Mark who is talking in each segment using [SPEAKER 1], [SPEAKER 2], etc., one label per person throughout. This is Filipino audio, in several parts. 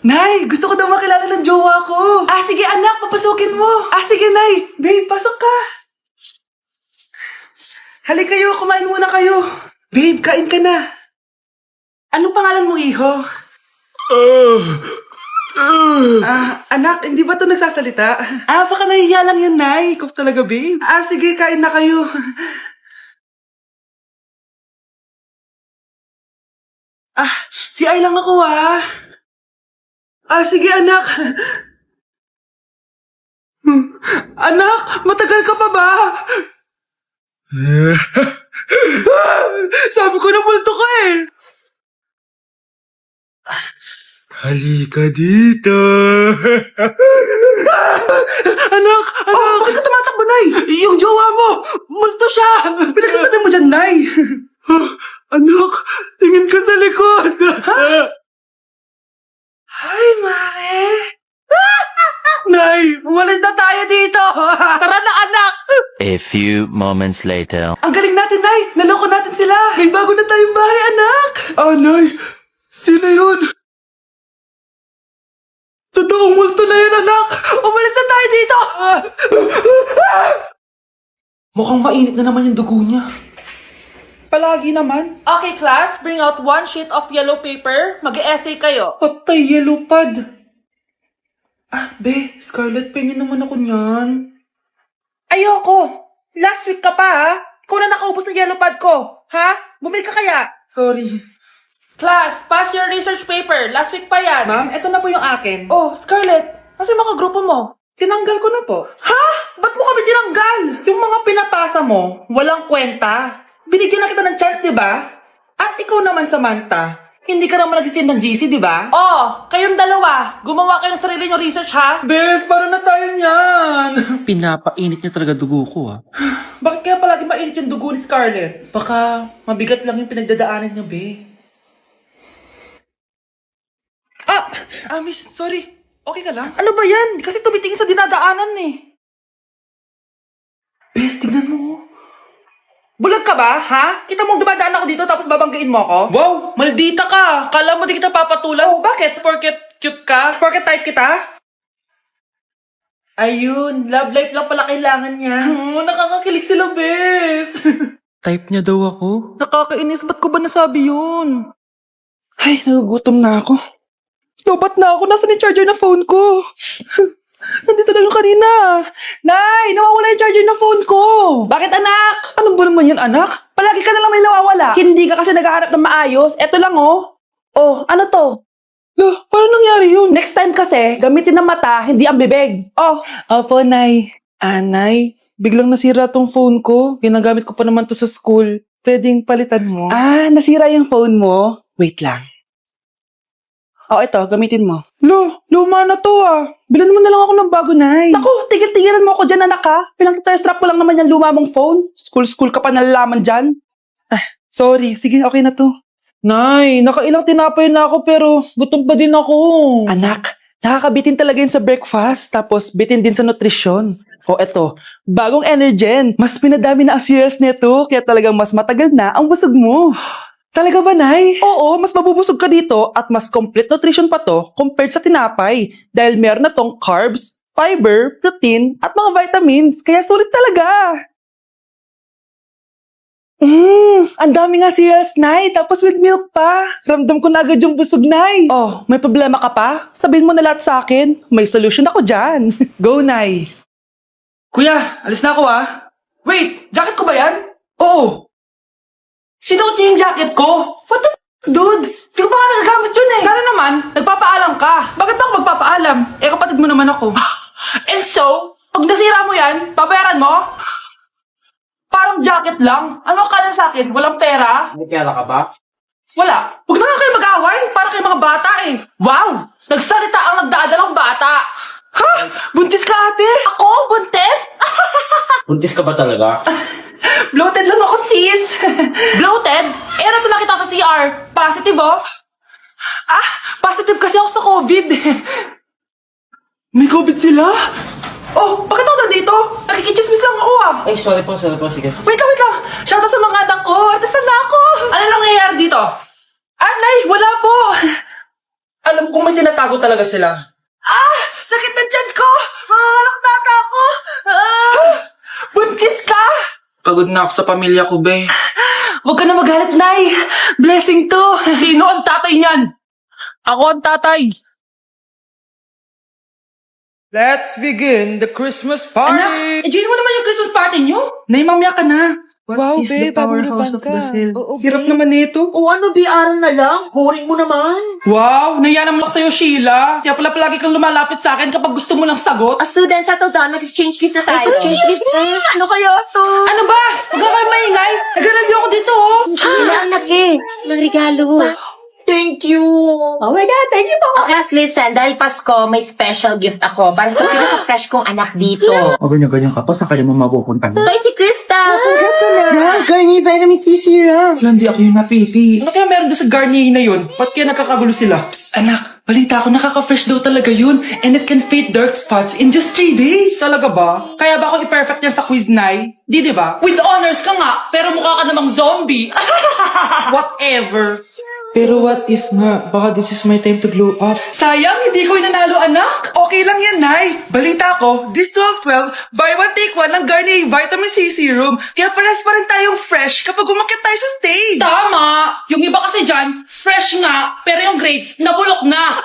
[SPEAKER 1] Nay, gusto ko daw makilala ng jowa ko. Sige anak, papasukin mo. Sige Nay. Babe, pasok ka. Halika kayo, kumain muna kayo. Babe, kain ka na. Anong pangalan mo, iho? Anak, hindi ba ito nagsasalita? Baka nahihiya lang yan, Nay. Ikaw talaga, babe. Sige, kain na kayo. Si Ay lang ako, sige, anak. Anak, matagal ka pa ba? Sabi ko na multo ka eh.
[SPEAKER 2] Halika dito.
[SPEAKER 1] Anak! Bakit ka tumatakbo, Nay? Yung jowa mo! Multo siya! Pinagsasabi mo dyan, Nay!
[SPEAKER 2] Anak, tingin ka sa likod.
[SPEAKER 1] Ay, Mare! Nay, umalis na tayo dito! Tara na, anak!
[SPEAKER 3] A few moments later.
[SPEAKER 1] Ang galing natin, Nay! Naloko natin sila! May bago na tayong bahay, anak!
[SPEAKER 2] Nay, sino yun?
[SPEAKER 1] Totoong multo na yun, anak! Umalis na tayo dito! Mukhang mainit na naman yung dugo niya. Palagi naman.
[SPEAKER 4] Okay, class, bring out one sheet of yellow paper. Mag-essay kayo.
[SPEAKER 1] Patay, yellow pad. Be, Scarlett, pingin naman ako niyan.
[SPEAKER 4] Ayoko. Last week ka pa, ha? Ikaw na nakaubos ng yellow pad ko. Ha? Bumili ka kaya?
[SPEAKER 1] Sorry.
[SPEAKER 4] Class, pass your research paper. Last week pa yan.
[SPEAKER 1] Ma'am, eto na po yung akin.
[SPEAKER 4] Oh, Scarlett, nasa yung mga grupo mo?
[SPEAKER 1] Tinanggal ko na po.
[SPEAKER 4] Ha? Ba't mo kami tinanggal? Yung mga pinapasa mo, walang kwenta. Binigyan na kita ng chance, di ba? At ikaw naman, Samantha, hindi ka naman nag-send ng GC, di ba? Oh, kayong dalawa, gumawa kayo ng sarili nyo research, ha?
[SPEAKER 1] Bes, paano na tayo niyan?
[SPEAKER 2] Pinapainit niya talaga dugo ko,
[SPEAKER 1] Bakit kaya palagi mainit yung dugo ni Scarlett? Baka mabigat lang yung pinagdadaanan niya, be. Miss, sorry. Okay ka lang?
[SPEAKER 4] Ano ba yan? Kasi tumitingin sa dinadaanan, eh.
[SPEAKER 1] Bes, tignan mo.
[SPEAKER 4] Bulag ka ba, ha? Kita mong dumadaan ako dito tapos babanggain mo ako?
[SPEAKER 1] Wow, maldita ka. Kala mo di kita papatulan?
[SPEAKER 4] Oh, bakit?
[SPEAKER 1] Porket cute ka?
[SPEAKER 4] Porket type kita?
[SPEAKER 1] Ayun, love life lang pala kailangan niya. Nakakakilig sila, bes.
[SPEAKER 2] Type niya daw ako.
[SPEAKER 1] Nakakainis, ba't ko ba nasabi yun? Ay, nagugutom na ako. Lobat na ako, nasa yung charger na phone ko? Nandito lang yung kanina. Nay, nawawala yung charger ng phone ko.
[SPEAKER 4] Bakit, anak?
[SPEAKER 1] Ano ba naman yun, anak? Palagi ka na lang may nawawala.
[SPEAKER 4] Hindi ka kasi naghahanap ng maayos. Eto lang, oh. Oh, ano to?
[SPEAKER 1] Paano nangyari yun?
[SPEAKER 4] Next time kasi, gamitin ng mata, hindi ang bibig. Oh,
[SPEAKER 1] Opo, Nay. Nay, biglang nasira tong phone ko. Ginagamit ko pa naman to sa school. Pwedeng palitan mo? Nasira yung phone mo? Wait lang. Ito, gamitin mo. Luma na to Bilan mo na lang ako ng bago, Nay.
[SPEAKER 4] naku, tigil-tigilan mo ako dyan, anak, ha? Pinag-starstruck mo lang naman yung luma mong phone.
[SPEAKER 1] School ka pa nalalaman dyan. Sorry. Sige, okay na to.
[SPEAKER 4] Nay, nakailang tinapay na ako pero gutom pa din ako.
[SPEAKER 1] Anak, nakakabitin talaga yun sa breakfast. Tapos bitin din sa nutrisyon. Eto, bagong Energen. Mas pinadami na ang cereals nito. Kaya talagang mas matagal na ang busog mo. Talaga ba, Nay? Oo, mas mabubusog ka dito at mas complete nutrition pa to compared sa tinapay. Dahil meron na tong carbs, fiber, protein, at mga vitamins. Kaya sulit talaga. Ang dami nga cereals, Nay. Tapos with milk pa. Ramdam ko na agad yung busog, Nay. May problema ka pa? Sabihin mo na lahat sa akin. May solution ako dyan. Go, Nay. Kuya, alis na ako Wait, jacket ko ba yan? Oo. Sinuot niya yung jacket ko? What the dude? Di ko pa nga nagagamit yun eh. Sana naman, nagpapaalam ka. Bakit ba ako magpapaalam? Kapatid mo naman ako. And so, pag nasira mo yan, babayaran mo? Parang jacket lang. Ano akala sa akin? Walang pera?
[SPEAKER 2] May pera ka ba?
[SPEAKER 1] Wala. Huwag na nga kayo mag-away. Para kayo mga bata eh. Wow! Nagsalita ang nagdadalang bata. Ha? Buntis ka, ate? Ako? Buntis?
[SPEAKER 2] Buntis ka ba talaga?
[SPEAKER 1] Bloated lang ako, sis.
[SPEAKER 4] Bloated? Ano to nakita ko sa CR? Positive, oh?
[SPEAKER 1] Positive kasi ako sa COVID. May COVID sila? Bakit ako nandito? Nakikichismis lang ako
[SPEAKER 2] Ay, sorry po, sige.
[SPEAKER 1] Wait lang. Shoutout sa mga anak ko. Artista na ako. Ano nangyayari dito? Nay, wala po. Alam kong may tinatago talaga sila. Sakit na tiyan ko! Nata ako! Buntis ka!
[SPEAKER 2] Pagod na ako sa pamilya ko, be.
[SPEAKER 1] Huwag ka na magalit, Nay! Blessing to! Sino ang tatay niyan? Ako ang tatay! Let's begin the Christmas party! Anak, enjoy mo naman yung Christmas party niyo? Nay, mamaya ka na.
[SPEAKER 5] What is the powerhouse of Brazil?
[SPEAKER 1] Hirap naman nito.
[SPEAKER 5] O ano, biaran na lang. Boring mo naman.
[SPEAKER 1] Wow, naiya naman ako sa'yo, Sheila. Kaya pala palagi kang lumalapit sa akin kapag gusto mo ng sagot.
[SPEAKER 5] Students, settle down. Mag-exchange gift na tayo. Exchange gift na. Ano kaya to?
[SPEAKER 1] Ano ba? Huwag ka kayo maingay. Nag-review ako dito, oh.
[SPEAKER 5] Wala ang laki ng regalo. Thank you. Oh my God, thank you po. Okay, listen. Dahil Pasko, may special gift ako para sa pinaka-fresh kong anak dito.
[SPEAKER 2] O ganyan-ganyan ka pa, sa kanya mo mapupunta mo.
[SPEAKER 5] Ito ay si Krista. Garnier Vitamin C Serum.
[SPEAKER 2] Hindi ako yung napili.
[SPEAKER 1] Ano kaya meron doon sa Garnier na yun? Ba't kaya nakakagulo sila? Psst, anak, balita ko nakaka-fresh daw talaga yun. And it can fade dark spots in just 3 days. Talaga ba? Kaya ba ako i-perfect niya sa quiz, Nay? Di ba? With honors ka nga, pero mukha ka namang zombie. Whatever.
[SPEAKER 2] Pero what if nga, baka this is my time to glow up.
[SPEAKER 1] Sayang, hindi ko nanalo, anak. Okay lang yan, Nay. Balita ko, this 12-12, buy one take one ng Garnier Vitamin C Serum. Kaya pares pa rin tayong fresh kapag umakyat tayo sa stage. Tama! Yung iba kasi dyan, fresh nga, pero yung grades, nabulok na.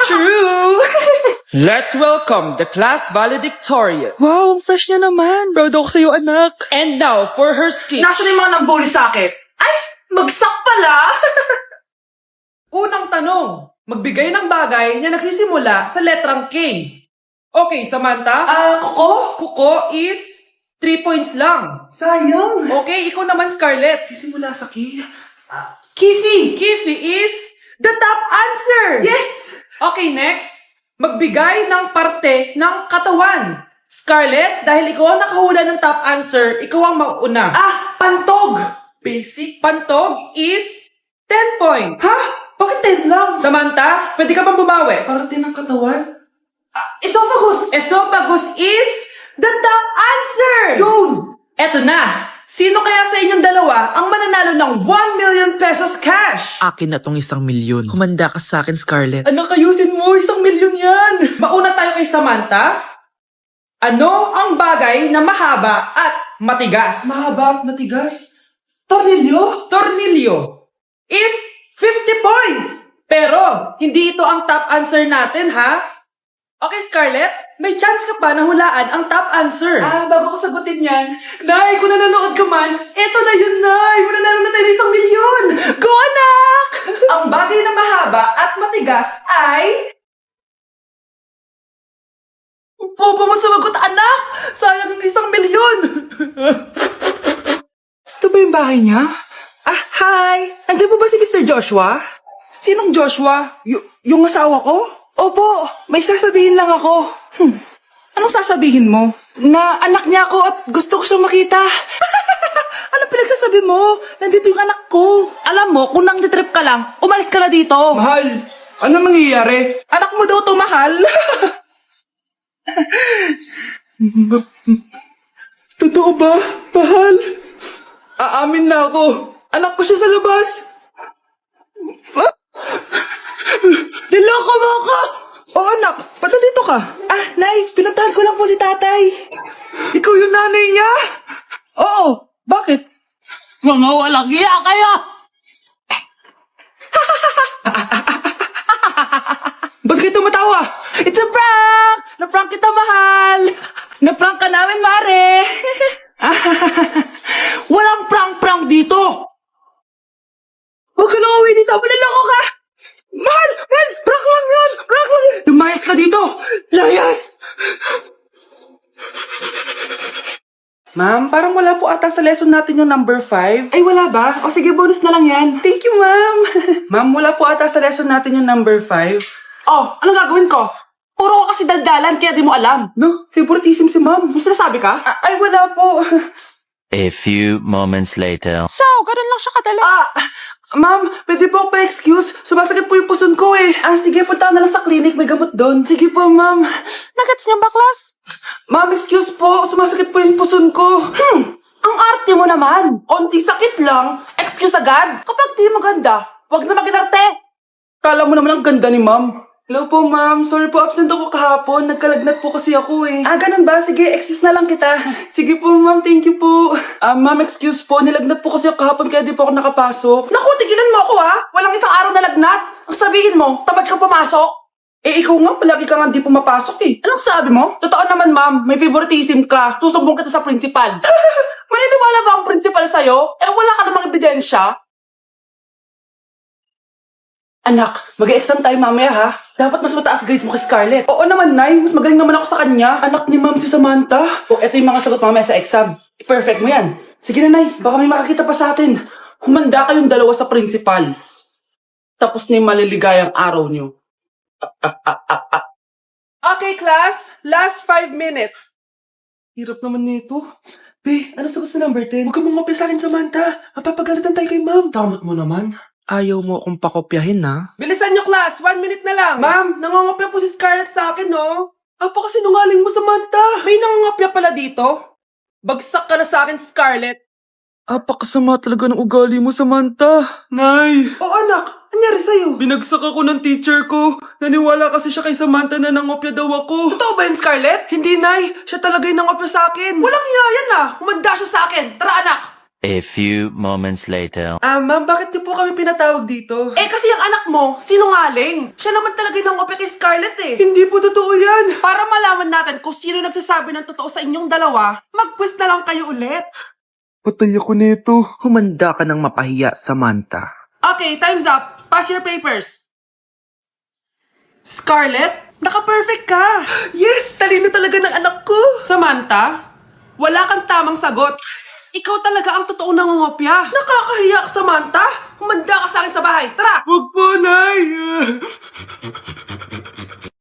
[SPEAKER 1] True!
[SPEAKER 2] Let's welcome the class valedictorian.
[SPEAKER 1] Wow, ang fresh niya naman. Proud ako sa'yo, anak. And now, for her speech. Nasaan yung mga nambuli sa akin? Ay, magsak pala! Unang tanong, magbigay ng bagay na nagsisimula sa letrang K. Okay, Samantha? Kuko? Kuko is 3 points lang. Sayang. Okay, ikaw naman, Scarlett. Sisimula sa K. Kifi. Kifi is the top answer. Yes! Okay, next. Magbigay ng parte ng katawan. Scarlett, dahil ikaw ang nakahula ng top answer, ikaw ang mauuna. Pantog. Basic. Pantog is 10 points. Ha? Bakit 10 lang? Samantha, pwede ka bang bumawi? Parte ng katawan? Esophagus! Esophagus is the top answer! Yun! Eto na! Sino kaya sa inyong dalawa ang mananalo ng 1 million pesos cash?
[SPEAKER 6] Akin na tong 1 milyon. Humanda ka sa akin, Scarlett.
[SPEAKER 1] Anak, ayusin mo! 1 milyon yan! Mauna tayo kay Samantha. Ano ang bagay na mahaba at matigas? Mahaba at matigas? Tornilyo? Tornilyo is 50 points! Pero, hindi ito ang top answer natin, ha? Okay, Scarlett, may chance ka pa na hulaan ang top answer. Bago ko sagutin yan, Nay, kung nanonood ka man, eto na yun, Nay! Mananalo na tayo ng 1 milyon! Go, anak! Ang bagay na mahaba at matigas ay... Bobo mo sumagot, anak! Sayang yung 1 milyon! Ito ba yung bahay niya? Hi! Nandiyan po ba si Mr. Joshua? Sinong Joshua? Yung asawa ko? Opo, may sasabihin lang ako. Anong sasabihin mo? Na anak niya ako at gusto ko siyang makita. Anong pinagsasabi mo? Nandito yung anak ko. Alam mo, kung nang-trip ka lang, umalis ka na dito. Mahal, ano nangyayari? Anak mo daw to, mahal. Totoo ba, mahal? Aamin na ako. Anak ko siya sa labas. Niloko mo ako! Oo, anak. Ba't dito ka? Nay. Pinuntahan ko lang po si tatay. Ikaw yung nanay niya? Oo. Bakit? Mga walang iya kayo! Ba't kayo tumatawa? It's a prank! Na-prank kita, mahal! Na-prank ka namin, Mare! Walang prank-prank dito! Huwag ka na uwi dito! Manaloko ka! Mahal! Mahal! Prank lang yun! Prank lang yun! Lumayas ka dito! Layas! Ma'am, parang wala po ata sa lesson natin yung number 5. Ay, wala ba? O sige, bonus na lang yan. Thank you, ma'am. Ma'am, wala po ata sa lesson natin yung number 5. Oh, anong gagawin ko? Puro ka kasi daldalan, kaya di mo alam. No, favoritism si ma'am. May sinasabi ka? Ay, wala po.
[SPEAKER 3] A few moments later.
[SPEAKER 1] So, ganun lang siya kadali. Ma'am, pwede po ako pa-excuse. Sumasakit po yung puson ko eh. Sige, punta na lang sa clinic. May gamot doon. Sige po, ma'am. Nagets niya ba, class? Ma'am, excuse po. Sumasakit po yung puson ko. Ang arte mo naman. Onti sakit lang. Excuse agad. Kapag di maganda, wag na mag-inarte. Kala mo naman ang ganda ni ma'am. Hello po, ma'am. Sorry po, absent ako kahapon. Nagkalagnat po kasi ako eh. Ah, ganun ba? Sige, excuse na lang kita. Sige po, ma'am. Thank you po. Ma'am, excuse po. Nilagnat po kasi ako kahapon kaya di po ako nakapasok. Naku, tigilan mo ako ha. Walang isang araw na lagnat. Ang sabihin mo, tamad kang pumasok. Eh, ikaw nga, palagi ka nga di pumapasok eh. Anong sabi mo? Totoo naman, ma'am. May favoritism ka. Susumbong kita sa principal. Maniniwala ba ang principal sa'yo? Eh, wala ka namang ebidensya. Anak, mag-exam tayo mamaya ha. Dapat mas mataas grades mo kay Scarlett. Oo naman, Nay. Mas magaling naman ako sa kanya. Anak ni ma'am si Samantha. O, eto yung mga sagot mamaya sa exam. I-perfect mo yan. Sige na, Nay. Baka may makakita pa sa atin. Humanda kayong dalawa sa principal. Tapos na yung maliligayang araw niyo. Okay, class. Last 5 minutes. Hirap naman nito. Be, ano sagot sa number 10? Huwag ka mong sa akin, Samantha. Mapapagalitan tayo kay ma'am. Tamot mo naman.
[SPEAKER 6] Ayaw mo akong pakopyahin, ha?
[SPEAKER 1] Bilisan nyo, class! 1 minute na lang! Ma'am, nangongopya po si Scarlett sa akin, no? Apakasinungaling mo, Samantha! May nangongopya pala dito? Bagsak ka na sa akin, Scarlett!
[SPEAKER 6] Apakasama talaga ng ugali mo, Samantha.
[SPEAKER 1] Nay! O anak, anyari sa'yo? Binagsak ako ng teacher ko. Naniwala kasi siya kay Samantha na nangopya daw ako. Totoo ba yun, Scarlett? Hindi, Nay. Siya talaga yung nangopya sa akin. Walang iya yan, ah. Humanda siya sa akin. Tara, anak!
[SPEAKER 3] A few moments later.
[SPEAKER 1] Ma'am, bakit niyo po kami pinatawag dito? Eh, kasi ang anak mo, sinungaling. Siya naman talaga yung nangopya kay Scarlett eh. Hindi po totoo yan. Para malaman natin kung sino nagsasabi ng totoo sa inyong dalawa, mag-quiz na lang kayo ulit.
[SPEAKER 6] Patay ako nito. Humanda ka ng mapahiya, Samantha.
[SPEAKER 1] Okay, time's up. Pass your papers. Scarlett, naka-perfect ka. Yes, talino talaga ng anak ko. Samantha, wala kang tamang sagot. Ikaw talaga ang totoong nangungopya. Nakakahiya ka, Samantha. Humanda ka sa akin sa bahay. Tara! Huwag po, Nay.